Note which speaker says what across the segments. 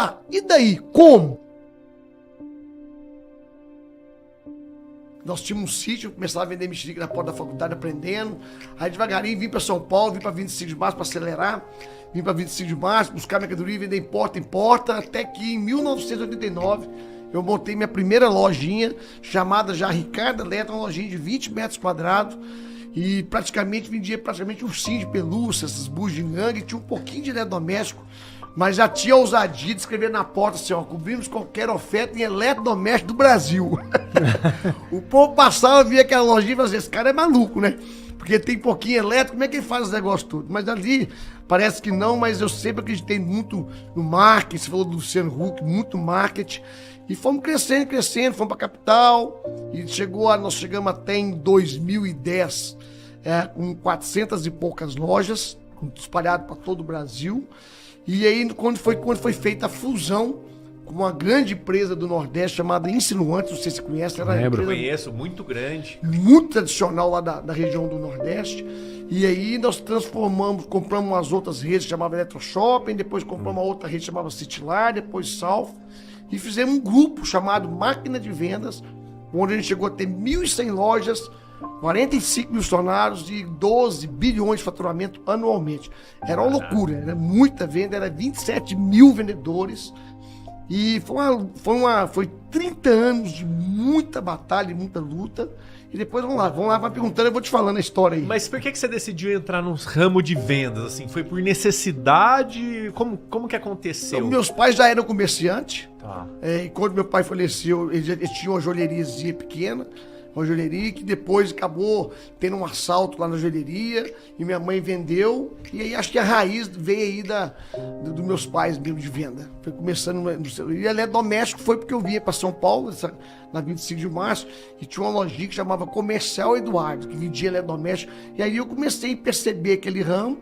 Speaker 1: Tá, e daí? Como? Nós tínhamos um sítio, eu começava a vender mexerica na porta da faculdade, aprendendo. Aí devagarinho vim para São Paulo, vim para 25 de março para acelerar. Vim para 25 de março, buscar mercadoria e vender em porta, até que em 1989 eu montei minha primeira lojinha, chamada já Ricardo Eletro, uma lojinha de 20 metros quadrados. E praticamente vendia ursinho de pelúcia, essas bugigangues, tinha um pouquinho de eletrodoméstico. Mas já tinha a ousadia de escrever na porta assim, ó, cobrimos qualquer oferta em eletrodoméstico do Brasil. O povo passava, via aquela lojinha e falava assim, esse cara é maluco, né? Porque tem pouquinho elétrico, como é que ele faz os negócios todos? Mas ali, parece que não, mas eu sempre acreditei muito no marketing, você falou do Luciano Huck, muito marketing. E fomos crescendo, fomos para a capital, e nós chegamos até em 2010, com 400 e poucas lojas, espalhadas para todo o Brasil. E aí, quando foi feita a fusão com uma grande empresa do Nordeste chamada Insinuantes, não sei se você conhece.
Speaker 2: Conheço, muito grande.
Speaker 1: Muito tradicional lá da região do Nordeste. E aí nós compramos umas outras redes que chamavam Eletroshopping, depois compramos uma outra rede que chamava Citylar, depois South. E fizemos um grupo chamado Máquina de Vendas, onde a gente chegou a ter 1.100 lojas, 45 mil funcionários e 12 bilhões de faturamento anualmente. Era uma loucura, era muita venda, era 27 mil vendedores. E foi 30 anos de muita batalha e muita luta. E depois vamos lá, vai perguntando, eu vou te falando a história aí.
Speaker 2: Mas por que você decidiu entrar no ramo de vendas? Assim, foi por necessidade? Como que aconteceu?
Speaker 1: Então, meus pais já eram comerciantes.
Speaker 2: Tá.
Speaker 1: E quando meu pai faleceu, eles tinham uma joalheriazinha pequena, uma joalheria que depois acabou tendo um assalto lá na joalheria e minha mãe vendeu. E aí acho que a raiz veio aí dos meus pais mesmo de venda. Foi começando e eletrodoméstico foi porque eu vinha para São Paulo, na 25 de março, e tinha uma lojinha que chamava Comercial Eduardo, que vendia eletrodoméstico. E aí eu comecei a perceber aquele ramo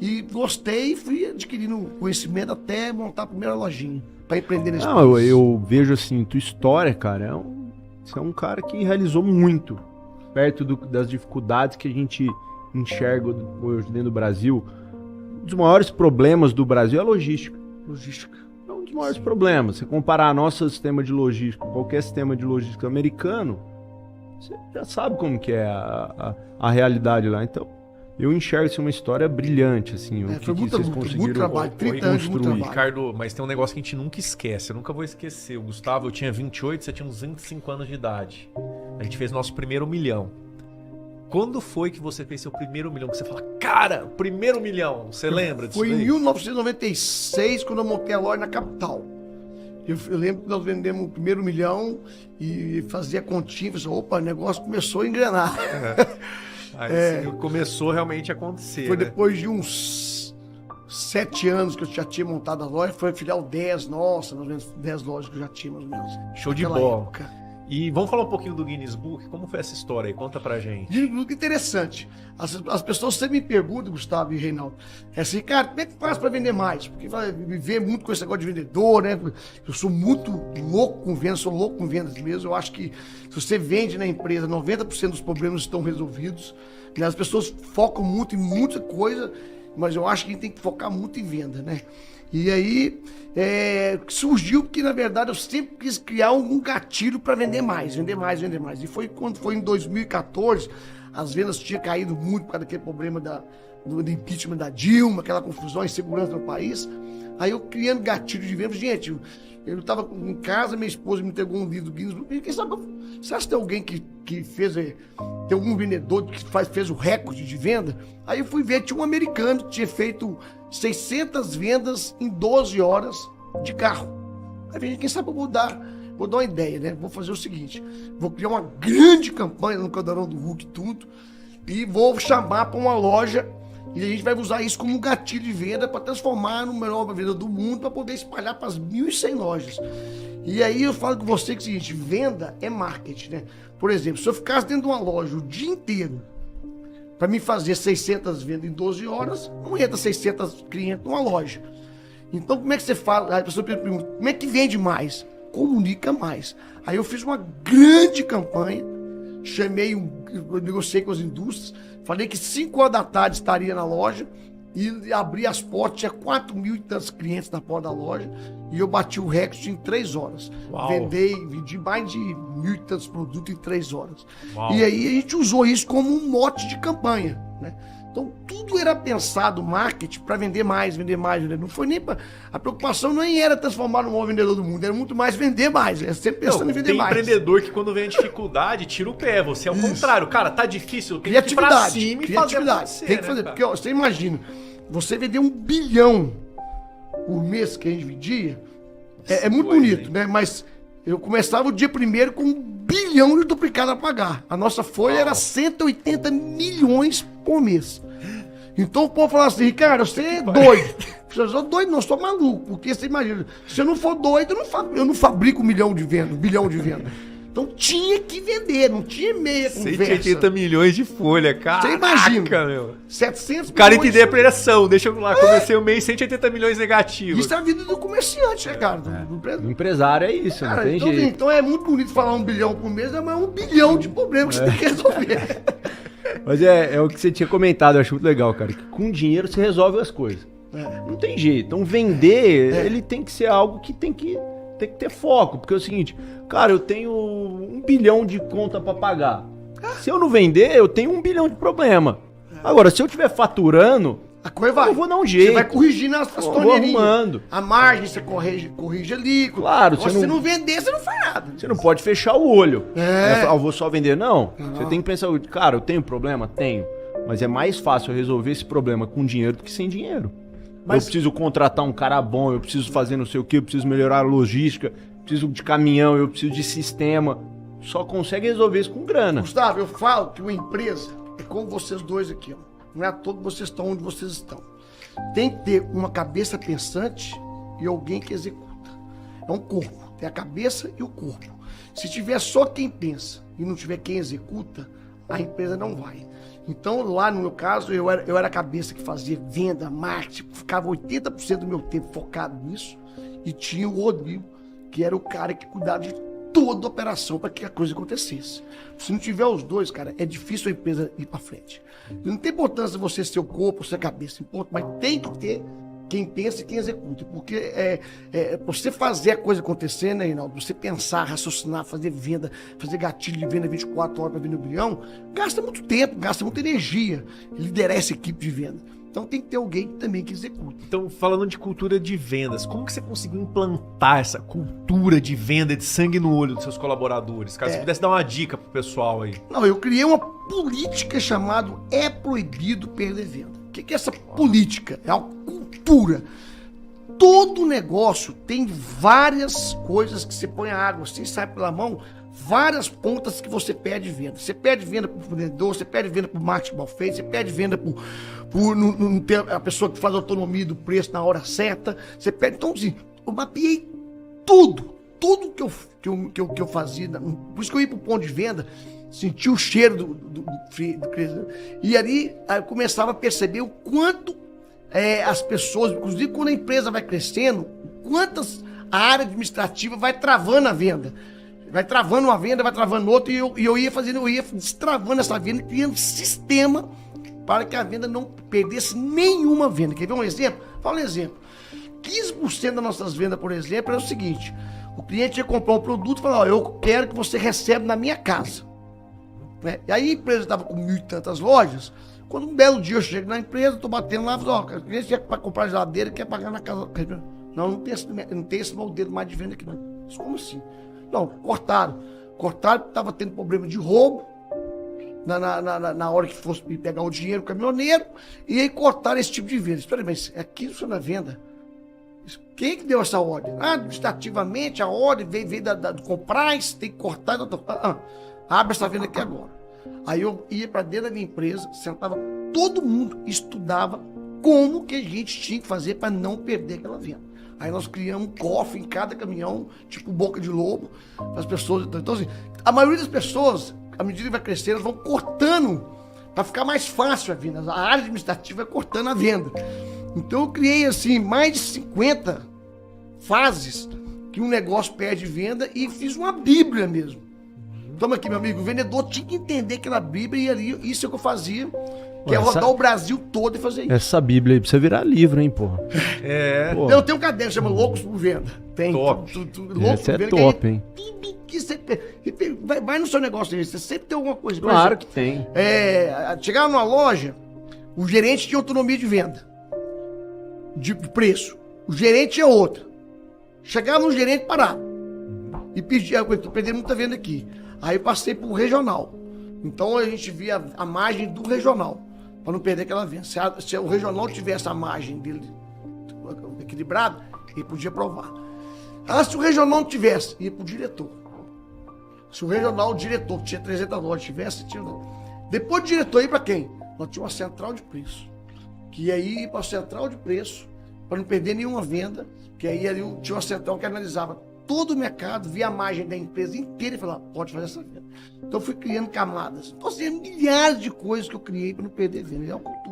Speaker 1: e gostei e fui adquirindo conhecimento até montar a primeira lojinha para empreender nesse país.
Speaker 3: Eu vejo assim, tua história, cara, você é um cara que realizou muito perto das dificuldades que a gente enxerga hoje dentro do Brasil. Um dos maiores problemas do Brasil é a logística. É um dos maiores problemas. Se comparar nosso sistema de logística com qualquer sistema de logística americano, você já sabe como que é a realidade lá. Então, eu enxergo isso uma história brilhante, assim.
Speaker 1: Foi muito trabalho, 30 anos de muito trabalho.
Speaker 2: Ricardo, mas tem um negócio que a gente nunca esquece, eu nunca vou esquecer. O Gustavo, eu tinha 28, você tinha uns 25 anos de idade. A gente fez nosso primeiro milhão. Quando foi que você fez seu primeiro milhão? Que você fala, cara, primeiro milhão, você lembra disso?
Speaker 1: Foi em 1996, quando eu montei a loja na capital. Eu lembro que nós vendemos o primeiro milhão e fazia continha, falei, opa, o negócio começou a engrenar.
Speaker 2: Aí começou realmente a acontecer.
Speaker 1: Foi depois de uns 7 anos que eu já tinha montado a loja, foi a filial 10, nossa, nós vendemos 10 lojas que eu já tinha, mais ou menos.
Speaker 2: Show de bola. Época. E vamos falar um pouquinho do Guinness Book? Como foi essa história aí? Conta pra gente.
Speaker 1: Guinness Book é interessante. As pessoas sempre me perguntam, Gustavo e Reinaldo, assim, cara, como é que faz pra vender mais? Porque vai viver muito com esse negócio de vendedor, né? Eu sou muito louco com vendas, sou louco com vendas mesmo. Eu acho que se você vende na empresa, 90% dos problemas estão resolvidos. Né? As pessoas focam muito em muita coisa, mas eu acho que a gente tem que focar muito em venda, né? E aí surgiu porque, na verdade, eu sempre quis criar um gatilho para vender mais. E foi quando foi em 2014, as vendas tinham caído muito por causa daquele problema do impeachment da Dilma, aquela confusão, insegurança no país. Aí eu criando gatilho de vendas, gente, eu estava em casa, minha esposa me entregou um livro do Guinness. Quem sabe, será que tem alguém que fez, tem algum vendedor que fez o recorde de venda? Aí eu fui ver, tinha um americano que tinha feito 600 vendas em 12 horas de carro. Aí quem sabe eu vou dar uma ideia, né? Vou fazer o seguinte, vou criar uma grande campanha no Caldeirão do Huck tudo e vou chamar para uma loja e a gente vai usar isso como um gatilho de venda para transformar no melhor venda do mundo para poder espalhar para as 1.100 lojas. E aí eu falo com você que é o seguinte, venda é marketing, né? Por exemplo, se eu ficasse dentro de uma loja o dia inteiro para mim fazer 600 vendas em 12 horas, não entra 600 clientes numa loja. Então, como é que você fala? Aí a pessoa pergunta, como é que vende mais? Comunica mais. Aí eu fiz uma grande campanha, eu negociei com as indústrias, falei que 5 horas da tarde estaria na loja, e abri as portas, tinha 4.000 e tantos clientes na porta da loja, e eu bati o recorde em 3 horas.
Speaker 2: Uau.
Speaker 1: Vendi mais de 1.000 e tantos produtos em 3 horas.
Speaker 2: Uau.
Speaker 1: E aí a gente usou isso como um mote de campanha, né? Então tudo era pensado, marketing, para vender mais, vender mais, vender. Não foi nem para... A preocupação nem era transformar no maior vendedor do mundo, era muito mais vender mais, era sempre pensando em vender mais.
Speaker 2: Tem empreendedor que quando vem a dificuldade, tira o pé. Você é o contrário. Cara, tá difícil, tem que ir pra
Speaker 1: Criatividade,
Speaker 2: cima e fazer
Speaker 1: criatividade.
Speaker 2: acontecer,
Speaker 1: Tem que fazer,
Speaker 2: né, cara?
Speaker 1: porque ó, você imagina, você vender 1 bilhão por mês que a gente vendia, é muito
Speaker 2: Coisa,
Speaker 1: bonito,
Speaker 2: hein?
Speaker 1: né? Mas eu começava o dia primeiro com 1 bilhão de duplicado a pagar. A nossa folha era 180 milhões por mês. Então o povo falava assim, Ricardo, você é doido. Eu sou doido, não, sou maluco. Porque você imagina, se eu não for doido, eu não fabrico 1 milhão de venda, 1 bilhão de venda. Então tinha que vender, não tinha meia conversa.
Speaker 2: 180 milhões de folha, cara.
Speaker 1: Você imagina.
Speaker 2: Meu.
Speaker 1: 700
Speaker 2: O cara
Speaker 1: milhões.
Speaker 2: entender a pressão. Deixa eu lá, comecei o mês 180 milhões negativos.
Speaker 1: Isso é a vida do comerciante, né, cara? Do empresário.
Speaker 3: O empresário é isso,
Speaker 1: Cara,
Speaker 3: não tem
Speaker 1: então,
Speaker 3: jeito.
Speaker 1: então é muito bonito falar 1 bilhão por mês, mas é 1 bilhão de problemas que você tem que resolver.
Speaker 3: Mas é o que você tinha comentado, eu acho muito legal, cara. Que com dinheiro você resolve as coisas.
Speaker 1: É.
Speaker 3: Não tem jeito. Então vender, ele tem que ser algo que tem que ter foco. Porque é o seguinte, cara, eu tenho 1 bilhão de conta pra pagar. Se eu não vender, eu tenho 1 bilhão de problema. Agora, se eu estiver faturando,
Speaker 1: A coisa vai.
Speaker 3: eu vou dar um jeito.
Speaker 1: Você vai corrigindo as
Speaker 3: Eu vou
Speaker 1: torneirinhas.
Speaker 3: arrumando.
Speaker 1: A margem, você corrige ali.
Speaker 3: Claro,
Speaker 1: Agora,
Speaker 3: você
Speaker 1: se você
Speaker 3: não-
Speaker 1: não vender, você não faz nada.
Speaker 3: Você não pode fechar o olho.
Speaker 1: É.
Speaker 3: Eu vou só vender, não.
Speaker 1: Não.
Speaker 3: Você tem que pensar, cara, eu tenho problema? Tenho. Mas é mais fácil eu resolver esse problema com dinheiro do que sem dinheiro.
Speaker 1: Mas-
Speaker 3: Eu preciso contratar um cara bom, eu preciso fazer não sei o que, eu preciso melhorar a logística, preciso de caminhão, eu preciso de sistema. Só consegue resolver isso com grana.
Speaker 1: Gustavo, eu falo que uma empresa é como vocês dois aqui, ó. Não é à toa que vocês estão onde vocês estão. Tem que ter uma cabeça pensante e alguém que executa. É um corpo. Tem a cabeça e o corpo. Se tiver só quem pensa e não tiver quem executa, a empresa não vai. Então, lá no meu caso, eu era a cabeça que fazia venda, marketing, ficava 80% do meu tempo focado nisso. E tinha o Rodrigo, que era o cara que cuidava de toda a operação para que a coisa acontecesse. Se não tiver os dois, cara, é difícil a empresa ir para frente. Não tem importância você ser o corpo, ser a cabeça, importa, mas tem que ter quem pensa e quem executa. Porque você fazer a coisa acontecer, né, Reinaldo? Você pensar, raciocinar, fazer venda, fazer gatilho de venda 24 horas para vender 1 bilhão, gasta muito tempo, gasta muita energia, liderar essa equipe de venda. Então tem que ter alguém também que executa.
Speaker 2: Então, falando de cultura de vendas, como que você conseguiu implantar essa cultura de venda, de sangue no olho dos seus colaboradores? Cara, se você pudesse dar uma dica pro pessoal aí.
Speaker 1: Não, eu criei uma política chamada É Proibido Perder Venda. O que é essa política? É uma cultura. Todo negócio tem várias coisas que você põe a água, assim, sai pela mão, várias pontas que você perde venda. Você perde venda para o vendedor, você perde venda para o marketing mal feito, você perde venda por não ter a pessoa que faz a autonomia do preço na hora certa. Você perde. Então, assim, eu mapeei tudo que eu fazia. Por isso que eu ia para o ponto de venda, sentia o cheiro do e ali eu começava a perceber o quanto as pessoas, inclusive quando a empresa vai crescendo, quantas a área administrativa vai travando a venda. Vai travando uma venda, vai travando outra, e eu ia destravando essa venda, criando sistema para que a venda não perdesse nenhuma venda. Quer ver um exemplo? Fala um exemplo. 15% das nossas vendas, por exemplo, era o seguinte: o cliente ia comprar um produto e falar, eu quero que você receba na minha casa. Né? E aí a empresa estava com 1.000 e tantas lojas. Quando um belo dia eu chego na empresa, estou batendo lá, falo, o cliente quer comprar geladeira, quer pagar na casa. Não tem esse modelo mais de venda aqui, não. Mas como assim? Não, cortaram. Cortaram porque estava tendo problema de roubo na hora que fosse pegar o dinheiro, o caminhoneiro, e aí cortaram esse tipo de venda. Espera aí, mas aqui isso não é venda. Quem é que deu essa ordem? Administrativamente, a ordem veio do Compraz, tem que cortar. Abre essa venda aqui agora. Aí eu ia para dentro da minha empresa, sentava todo mundo, estudava como que a gente tinha que fazer para não perder aquela venda. Aí nós criamos um cofre em cada caminhão, tipo boca de lobo, para as pessoas. Então, assim, a maioria das pessoas, à medida que vai crescendo, elas vão cortando para ficar mais fácil a venda. A área administrativa vai cortando a venda. Então eu criei, assim, mais de 50 fases que um negócio perde venda e fiz uma bíblia mesmo. Toma aqui, meu amigo, o vendedor tinha que entender aquela bíblia e ali, isso é o que eu fazia. Que é rodar o Brasil todo e fazer isso.
Speaker 3: Essa Bíblia aí precisa virar livro, hein, porra.
Speaker 2: É.
Speaker 3: Pô.
Speaker 1: Eu tenho um caderno, chama Loucos por Venda. Tem.
Speaker 2: Top.
Speaker 1: Loucos
Speaker 3: Esse é
Speaker 1: por Venda,
Speaker 3: top,
Speaker 1: que aí
Speaker 3: hein?
Speaker 1: tudo que você vai no seu negócio aí, você sempre tem alguma coisa. Por
Speaker 3: Claro
Speaker 1: exemplo,
Speaker 3: que tem.
Speaker 1: chegar numa loja, o gerente tinha autonomia de venda, de preço. O gerente é outra. Chegava no gerente, parava. E pedia, eu tô perdendo muita venda aqui. Aí eu passei pro regional. Então a gente via a margem do regional, para não perder aquela venda. Se o regional tivesse a margem dele equilibrada, ele podia provar. Se o regional não tivesse, ia pro diretor. Se o regional, o diretor, que tinha 300 lojas, tivesse, tinha... Depois do diretor, ia para quem? Nós tínhamos uma central de preço. Que aí ia para a central de preço, para não perder nenhuma venda, que aí ali tinha uma central que analisava todo o mercado, via a margem da empresa inteira e falava, pode fazer essa venda. Então eu fui criando camadas. Então, assim, milhares de coisas que eu criei para não perder venda. É uma cultura.